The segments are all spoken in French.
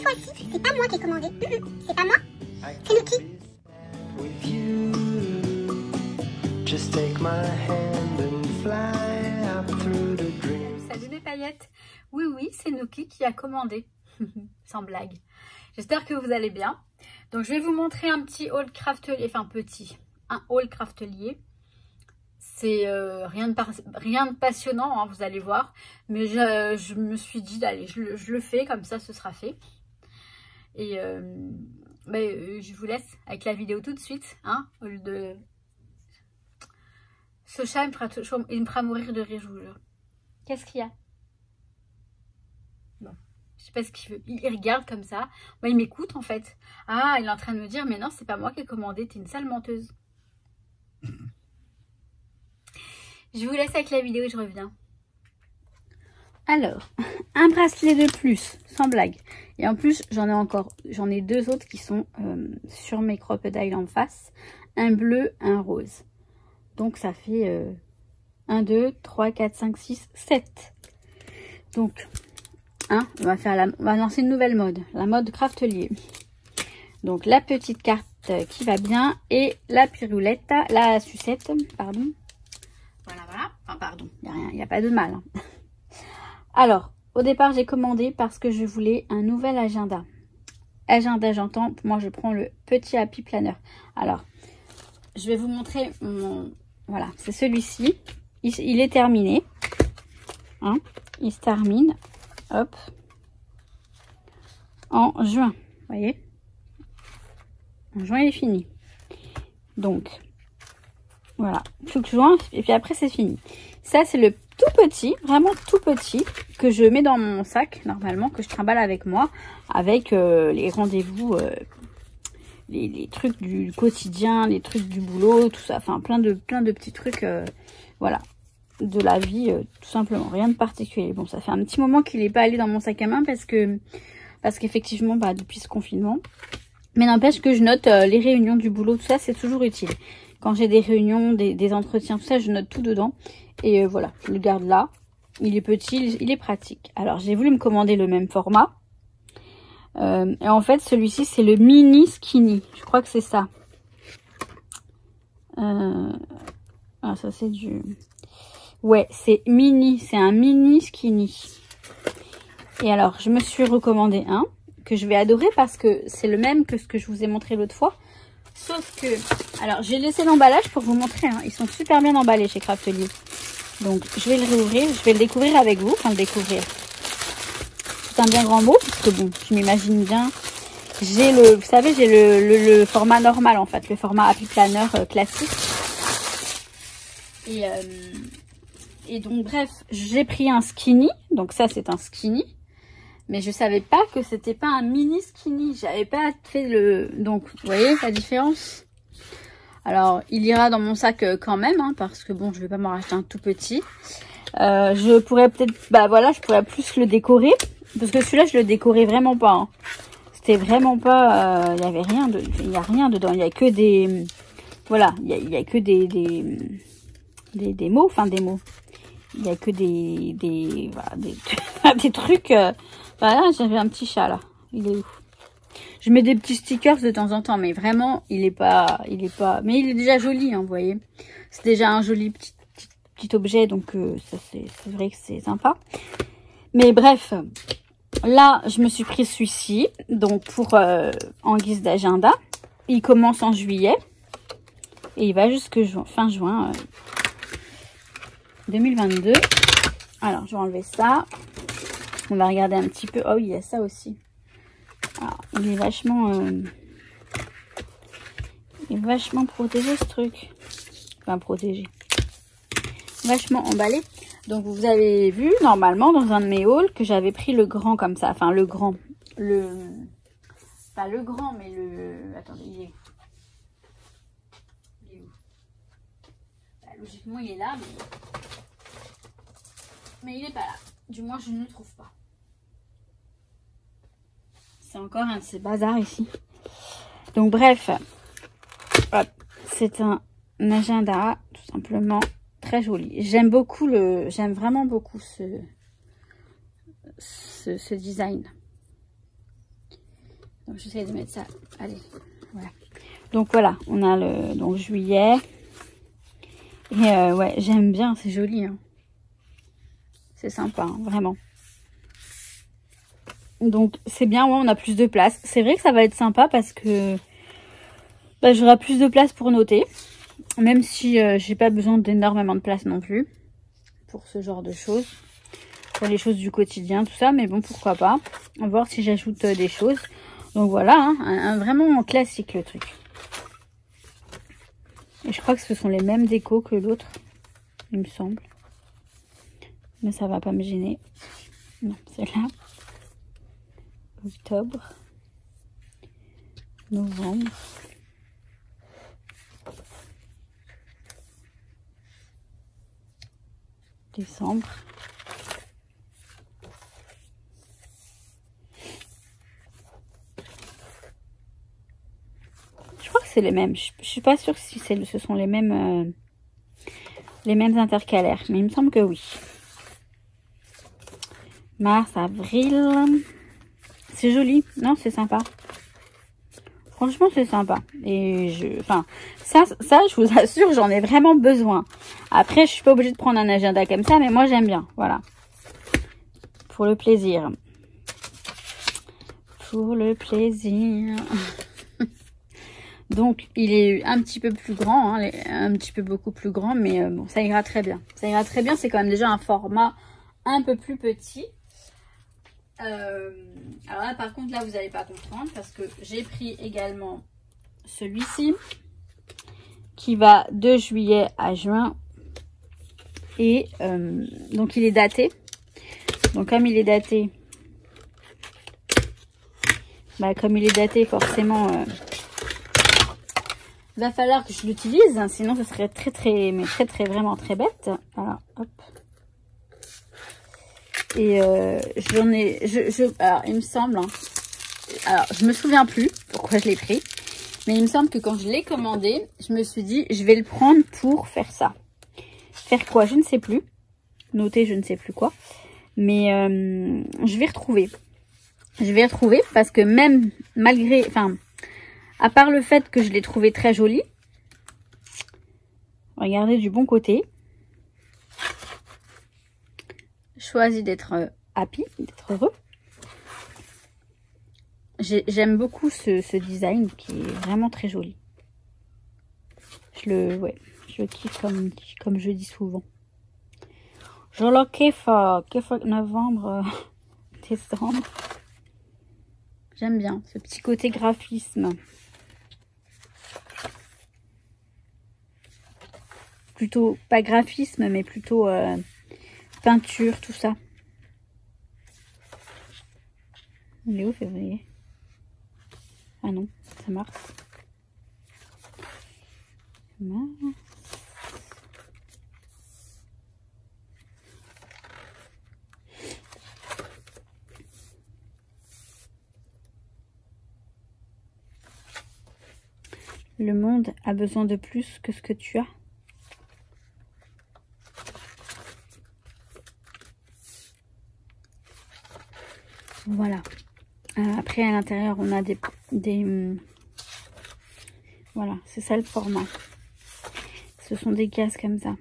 cette fois-ci, c'est pas moi qui ai commandé. C'est pas moi, c'est Nuki. Salut mes paillettes. Oui, oui, c'est Nuki qui a commandé. Sans blague. J'espère que vous allez bien. Donc, je vais vous montrer un petit haul craftelier. Enfin, un haul craftelier. C'est rien de passionnant, hein, vous allez voir. Mais je me suis dit, allez, je le fais, comme ça, ce sera fait. Et je vous laisse avec la vidéo tout de suite. Hein, au lieu de... Ce chat, il me fera mourir de rire, je vous jure. Qu'est-ce qu'il y a? Bon, je sais pas ce qu'il veut. Il regarde comme ça. Moi, il m'écoute, en fait. Ah, il est en train de me dire, mais non, c'est pas moi qui ai commandé. T'es une sale menteuse. Je vous laisse avec la vidéo et je reviens. Alors, un bracelet de plus, sans blague. Et en plus, j'en ai deux autres qui sont sur mes crocodiles en face. Un bleu, un rose. Donc, ça fait 1, 2, 3, 4, 5, 6, 7. Donc, hein, on va lancer une nouvelle mode. La mode craftelier. Donc, la petite carte qui va bien et la piroulette, la sucette, pardon. Voilà. Enfin, pardon, il n'y a pas de mal. Hein. Alors, au départ, j'ai commandé parce que je voulais un nouvel agenda. Agenda, j'entends. Moi, je prends le petit Happy Planner. Alors, je vais vous montrer mon... Voilà, c'est celui-ci. Il est terminé. Hein, il se termine. Hop. En juin. Vous voyez? En juin, il est fini. Donc... Voilà, tout juin, et puis après c'est fini. Ça c'est le tout petit, vraiment tout petit, que je mets dans mon sac, normalement, que je trimballe avec moi, avec les rendez-vous, les trucs du quotidien, les trucs du boulot, tout ça, enfin plein de petits trucs, voilà, de la vie, tout simplement, rien de particulier. Bon, ça fait un petit moment qu'il n'est pas allé dans mon sac à main, parce qu'effectivement, bah, depuis ce confinement, mais n'empêche que je note les réunions du boulot, tout ça, c'est toujours utile. Quand j'ai des réunions, des entretiens, tout ça, je note tout dedans. Et voilà, je le garde là. Il est petit, il est pratique. Alors, j'ai voulu me commander le même format. Et en fait, celui-ci, c'est le mini skinny. Je crois que c'est ça. Ah, ça, c'est du... Ouais, c'est mini. C'est un mini skinny. Et alors, je me suis recommandé un que je vais adorer parce que c'est le même que ce que je vous ai montré l'autre fois. Sauf que, alors j'ai laissé l'emballage pour vous montrer, hein, ils sont super bien emballés chez Craftelier. Donc je vais le réouvrir, je vais le découvrir avec vous, enfin le découvrir. C'est un bien grand mot, parce que bon, je m'imagine bien. J'ai le, vous savez, j'ai le format normal en fait, le format Happy Planner classique. Et donc bref, j'ai pris un skinny, donc ça c'est un skinny. Mais je savais pas que c'était pas un mini skinny. J'avais pas fait le... Donc, vous voyez la différence? Alors, il ira dans mon sac quand même, hein, parce que bon, je vais pas m'en racheter un tout petit. Je pourrais peut-être... Bah voilà, je pourrais plus le décorer. Parce que celui-là, je le décorais vraiment pas. Hein. C'était vraiment pas... Il y avait rien de... Il y a rien dedans. Il y a que des... Voilà, il y a que des mots. Enfin, des mots. Il y a que voilà, des trucs... Voilà, j'avais un petit chat là. Il est où? Je mets des petits stickers de temps en temps, mais vraiment, il est pas, mais il est déjà joli, hein, vous voyez. C'est déjà un joli petit objet, donc ça c'est vrai que c'est sympa. Mais bref, là, je me suis pris celui-ci, donc pour en guise d'agenda. Il commence en juillet et il va jusque fin juin 2022. Alors, je vais enlever ça. On va regarder un petit peu. Oh, il y a ça aussi. Alors, il est vachement protégé ce truc. Enfin, protégé. Vachement emballé. Donc, vous avez vu, normalement, dans un de mes hauls, que j'avais pris le grand comme ça. Enfin, le grand. Pas le grand, mais le... Attendez, il est où? Il est où? Bah, logiquement, il est là, mais il n'est pas là. Du moins, je ne le trouve pas. C'est encore un de ces bazars ici. Donc bref, c'est un agenda tout simplement très joli. J'aime vraiment beaucoup ce design. Donc j'essaie de mettre ça. Allez, voilà. Donc voilà, on a le donc juillet. Et ouais, j'aime bien, c'est joli. Hein. C'est sympa, hein, vraiment. Donc c'est bien, ouais, on a plus de place. C'est vrai que ça va être sympa parce que bah, j'aurai plus de place pour noter. Même si j'ai pas besoin d'énormément de place non plus. Pour ce genre de choses. Pour les choses du quotidien, tout ça. Mais bon, pourquoi pas. On va voir si j'ajoute des choses. Donc voilà, hein, vraiment classique le truc. Et je crois que ce sont les mêmes décos que l'autre. Il me semble. Mais ça va pas me gêner. Non, c'est là. Octobre. Novembre. Décembre. Je crois que c'est les mêmes. Je suis pas sûre si ce sont les mêmes intercalaires, mais il me semble que oui. Mars, avril. C'est joli, non, c'est sympa. Franchement, c'est sympa. Et enfin, ça, je vous assure, j'en ai vraiment besoin. Après, je suis pas obligée de prendre un agenda comme ça, mais moi, j'aime bien. Voilà. Pour le plaisir. Pour le plaisir. Donc, il est un petit peu plus grand, hein, un petit peu beaucoup plus grand, mais bon, ça ira très bien. Ça ira très bien, c'est quand même déjà un format un peu plus petit. Alors là, par contre, là, vous n'allez pas comprendre parce que j'ai pris également celui-ci qui va de juillet à juin. Et donc, il est daté. Donc, comme il est daté, bah, forcément, il va falloir que je l'utilise. Hein, sinon, ce serait vraiment très bête. Voilà, hop. Et alors il me semble, hein, alors je me souviens plus pourquoi je l'ai pris, mais il me semble que quand je l'ai commandé, je me suis dit je vais le prendre pour faire ça. Faire quoi? Je ne sais plus. Noter je ne sais plus quoi. Mais je vais retrouver. Je vais retrouver parce que même malgré, enfin, à part le fait que je l'ai trouvé très joli, regardez du bon côté. Choisi d'être happy, d'être heureux. J'aime beaucoup ce design qui est vraiment très joli. Je le kiffe comme je dis souvent. Je le kiffe novembre, décembre. J'aime bien ce petit côté graphisme. Plutôt, pas graphisme, mais plutôt peinture, tout ça. Il est où février? Ah non, c'est mars. Mars. Le monde a besoin de plus que ce que tu as. Voilà. Après, à l'intérieur, on a des voilà, c'est ça le format. Ce sont des cases comme ça.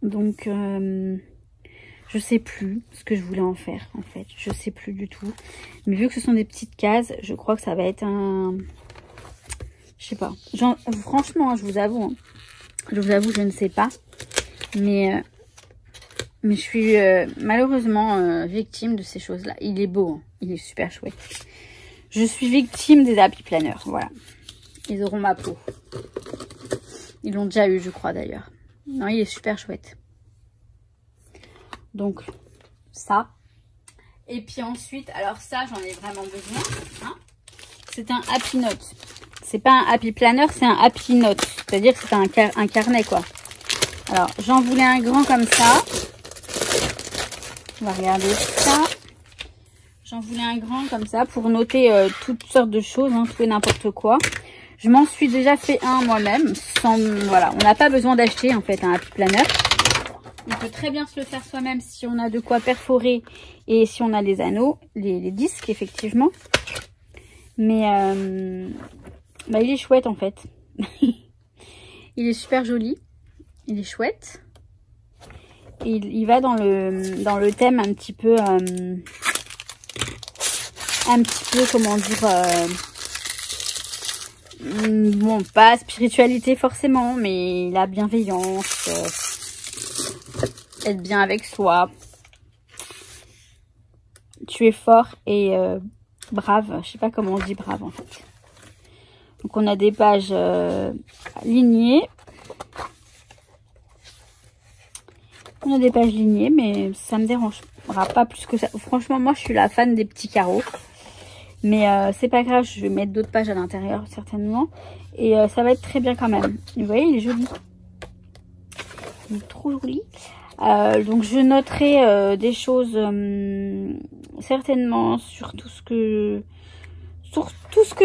Donc, je sais plus ce que je voulais en faire, en fait. Je sais plus du tout. Mais vu que ce sont des petites cases, je crois que ça va être un... Je sais pas. Franchement, je vous avoue. Hein, je ne sais pas. Mais je suis malheureusement victime de ces choses-là. Il est beau, hein. Il est super chouette. Je suis victime des happy planners, voilà. Ils auront ma peau. Ils l'ont déjà eu, je crois, d'ailleurs. Non, il est super chouette. Donc, ça. Et puis ensuite, alors ça, j'en ai vraiment besoin. Hein, c'est un happy note. C'est pas un happy planner, c'est un happy note. C'est-à-dire que c'est un carnet, quoi. Alors, j'en voulais un grand comme ça. On va regarder ça. J'en voulais un grand comme ça pour noter toutes sortes de choses, hein, tout et n'importe quoi. Je m'en suis déjà fait un moi-même. Voilà, on n'a pas besoin d'acheter en fait un happy planner. On peut très bien se le faire soi-même si on a de quoi perforer et si on a les anneaux, les disques effectivement. Mais bah, il est chouette en fait. Il est super joli. Il est chouette. Et il va dans le thème un petit peu comment dire, bon, pas spiritualité forcément, mais la bienveillance, être bien avec soi. Tu es fort et brave. Je sais pas comment on dit brave en fait. Donc on a des pages lignées. On a des pages lignées, mais ça me dérangera pas plus que ça. Franchement, moi je suis la fan des petits carreaux. Mais c'est pas grave, je vais mettre d'autres pages à l'intérieur certainement. Et ça va être très bien quand même. Vous voyez, il est joli. Il est trop joli. Donc je noterai des choses certainement sur tout ce que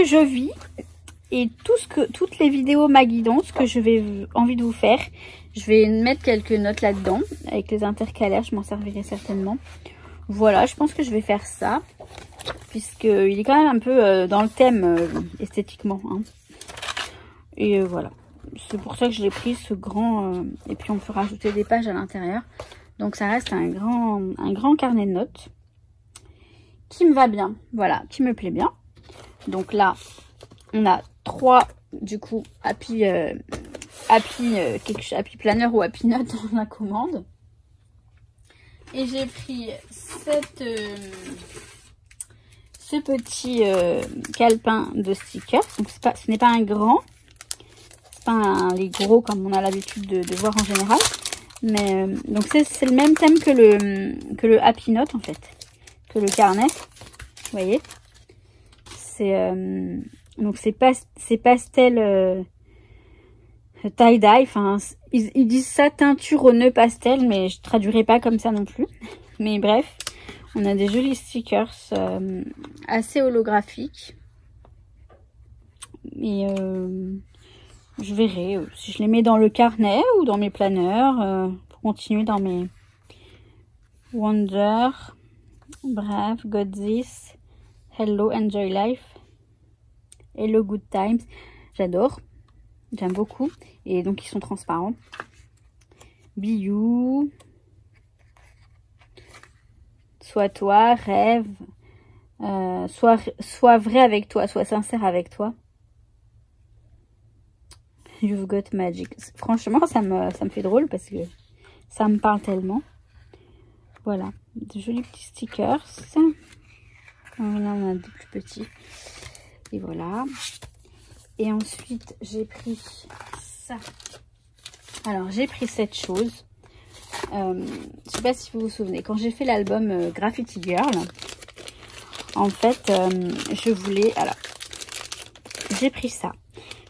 je vis. Et toutes les vidéos ma guidance que je vais envie de vous faire. Je vais mettre quelques notes là-dedans. Avec les intercalaires, je m'en servirai certainement. Voilà, je pense que je vais faire ça. Puisqu'il est quand même un peu dans le thème esthétiquement. Hein. Et voilà. C'est pour ça que je l'ai pris ce grand. Et puis on peut rajouter des pages à l'intérieur. Donc ça reste un grand carnet de notes. Qui me va bien. Voilà, qui me plaît bien. Donc là, on a 3 du coup Happy Planner ou Happy Note dans la commande. Et j'ai pris ce petit calepin de stickers. Donc ce n'est pas un grand. C'est pas les gros comme on a l'habitude de voir en général. Mais donc c'est le même thème que le Happy Note en fait. Que le carnet. Vous voyez. Donc c'est pastel tie-dye. Enfin, ils disent ça teinture au nœud pastel, mais je traduirai pas comme ça non plus. Mais bref, on a des jolis stickers assez holographiques. Et je verrai si je les mets dans le carnet ou dans mes planeurs pour continuer dans mes Wonder, Brave, Got This, Hello, Enjoy Life. Hello Good Times, j'adore, j'aime beaucoup, et donc ils sont transparents. Be You, Sois toi, rêve, sois vrai avec toi, sois sincère avec toi. You've got magic. Franchement, ça me fait drôle parce que ça me parle tellement. Voilà, de jolis petits stickers. Là, on a des plus petits. Et voilà. Et ensuite, j'ai pris ça. Alors, j'ai pris cette chose. Je sais pas si vous vous souvenez. Quand j'ai fait l'album Graffiti Girl, en fait, je voulais... Alors, j'ai pris ça.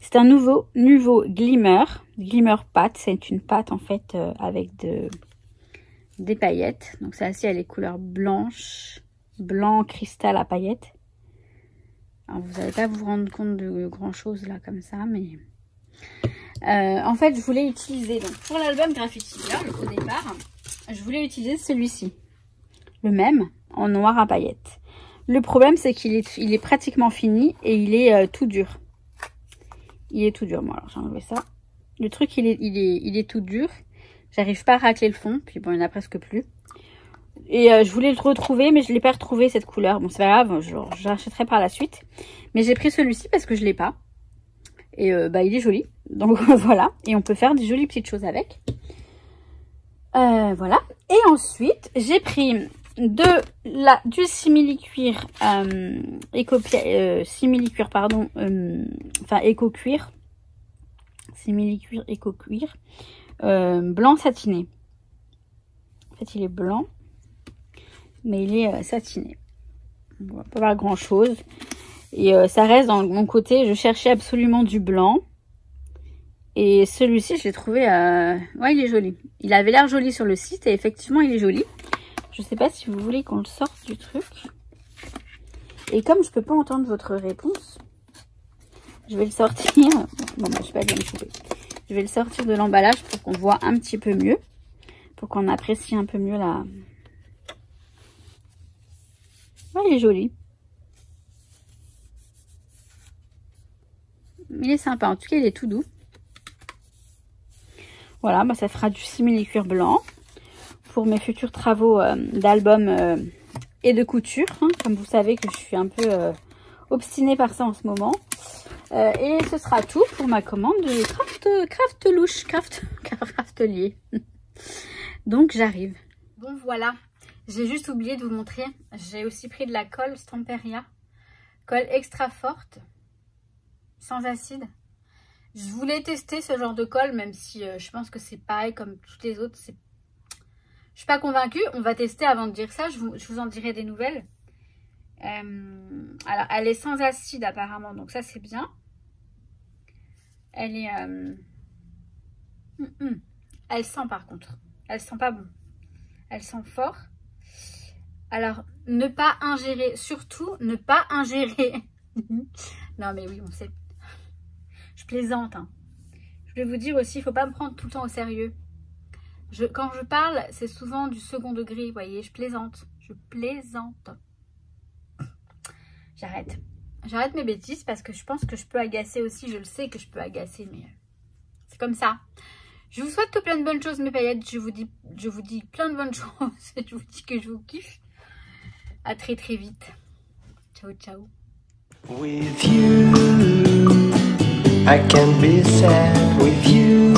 C'est un nouveau Glimmer. Glimmer pâte. C'est une pâte, en fait, avec des paillettes. Donc, celle-ci, elle est couleur blanche. Blanc cristal à paillettes. Alors, vous n'allez pas vous rendre compte de grand chose là comme ça, mais en fait je voulais utiliser, donc pour l'album Graffiti Girl au départ, je voulais utiliser celui-ci, le même en noir à paillettes. Le problème c'est qu'il est pratiquement fini et il est tout dur. Il est tout dur. Bon, alors j'ai enlevé ça. Le truc il est tout dur. J'arrive pas à racler le fond, puis bon il n'y en a presque plus. Et je voulais le retrouver, mais je ne l'ai pas retrouvé cette couleur. Bon, c'est pas grave, je rachèterai par la suite. Mais j'ai pris celui-ci parce que je ne l'ai pas. Et bah, il est joli. Donc voilà. Et on peut faire des jolies petites choses avec. Voilà. Et ensuite, j'ai pris du simili-cuir, simili-cuir, pardon. Enfin, éco-cuir. Simili-cuir, éco-cuir. Blanc satiné. En fait, il est blanc. Mais il est satiné. On va pas voir grand chose. Et ça reste dans mon côté. Je cherchais absolument du blanc. Et celui-ci, je l'ai trouvé... Ouais, il est joli. Il avait l'air joli sur le site. Et effectivement, il est joli. Je sais pas si vous voulez qu'on le sorte du truc. Et comme je peux pas entendre votre réponse, je vais le sortir. Bon, bah, je sais pas bien me couper. Je vais le sortir de l'emballage pour qu'on voit un petit peu mieux. Pour qu'on apprécie un peu mieux la... Ouais, il est joli. il est sympa. En tout cas, il est tout doux. Voilà, bah, ça fera du simili-cuir blanc pour mes futurs travaux d'album et de couture. Hein, comme vous savez que je suis un peu obstinée par ça en ce moment. Et ce sera tout pour ma commande de craftelier. Donc j'arrive. Bon voilà, j'ai juste oublié de vous montrer. J'ai aussi pris de la colle Stamperia. Colle extra forte, sans acide. Je voulais tester ce genre de colle, même si je pense que c'est pareil comme toutes les autres. Je suis pas convaincue. On va tester avant de dire ça. Je vous en dirai des nouvelles. Alors, elle est sans acide apparemment, donc ça c'est bien. Elle est... Elle sent par contre. Elle sent pas bon. Elle sent fort. Alors, ne pas ingérer. Surtout, ne pas ingérer. Non mais oui, on sait. Je plaisante. Hein. Je vais vous dire aussi, il ne faut pas me prendre tout le temps au sérieux. Quand je parle, c'est souvent du second degré, vous voyez. Je plaisante. Je plaisante. J'arrête. J'arrête mes bêtises parce que je pense que je peux agacer aussi. Je le sais que je peux agacer, mais c'est comme ça. Je vous souhaite tout plein de bonnes choses, mes paillettes. Je vous dis plein de bonnes choses. Je vous dis que je vous kiffe. À très très vite. Ciao, ciao. With you, I can be sad with you.